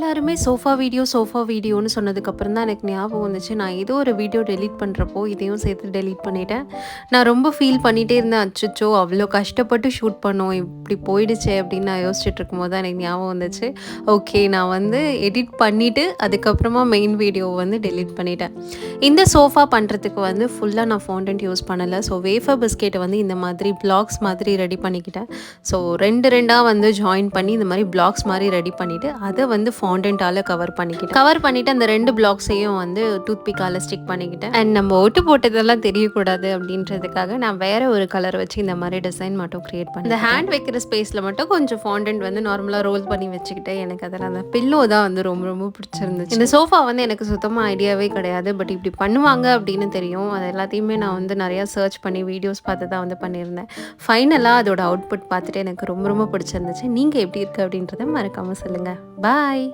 எல்லாருமே சோஃபா வீடியோன்னு சொன்னதுக்கப்புறம் தான் எனக்கு ஞாபகம் வந்துச்சு. நான் ஏதோ ஒரு வீடியோ டெலீட் பண்ணுறப்போ இதையும் சேர்த்து டெலீட் பண்ணிட்டேன். நான் ரொம்ப ஃபீல் பண்ணிகிட்டே இருந்தேன். அச்சச்சோ! அவ்வளோ கஷ்டப்பட்டு ஷூட் பண்ணோம். இப்படி போயிடுச்சே அப்படின்னு நான் யோசிச்சுட்டு இருக்கும்போது தான் எனக்கு ஞாபகம் வந்துச்சு. ஓகே, நான் வந்து எடிட் பண்ணிவிட்டு அதுக்கப்புறமா மெயின் வீடியோவை வந்து டெலீட் பண்ணிட்டேன். இந்த சோஃபா பண்ணுறதுக்கு வந்து ஃபுல்லாக நான் ஃபாண்டன்ட் யூஸ் பண்ணலை. ஸோ வேஃபர் பிஸ்கெட்டை வந்து இந்த மாதிரி பிளாக்ஸ் மாதிரி ரெடி பண்ணிக்கிட்டேன். ஸோ 2 வந்து ஜாயின் பண்ணி இந்த மாதிரி பிளாக்ஸ் மாதிரி ரெடி பண்ணிவிட்டு அதை வந்து ஃபாண்டன்ட்டால் கவர் பண்ணிவிட்டு அந்த 2 பிளாக்ஸையும் வந்து டூத்பிக்கால் ஸ்டிக் பண்ணிக்கிட்டேன். அண்ட் நம்ம ஒட்டு போட்டதெல்லாம் தெரியக்கூடாது அப்படின்றதுக்காக நான் வேறு ஒரு கலர் வச்சு இந்த மாதிரி டிசைன் மட்டும் க்ரியேட் பண்ணி இந்த ஹேண்ட் வைக்கிற ஸ்பேஸில் மட்டும் கொஞ்சம் ஃபாண்டன்ட் வந்து நார்மலாக ரோல் பண்ணி வச்சுக்கிட்டேன். எனக்கு அதில் அந்த பில்லோ தான் வந்து ரொம்ப ரொம்ப பிடிச்சிருந்துச்சு. இந்த சோஃபா வந்து எனக்கு சுத்தமாக ஐடியாவே கிடையாது. பட் இப்படி பண்ணுவாங்க அப்படின்னு தெரியும். அது எல்லாத்தையுமே நான் வந்து நிறையா சர்ச் பண்ணி வீடியோஸ் பார்த்து தான் வந்து பண்ணியிருந்தேன். ஃபைனலாக அதோட அவுட்புட் பார்த்துட்டு எனக்கு ரொம்ப ரொம்ப பிடிச்சிருந்துச்சு. நீங்கள் எப்படி இருக்குது அப்படின்றத மறக்காமல் சொல்லுங்கள். பாய்.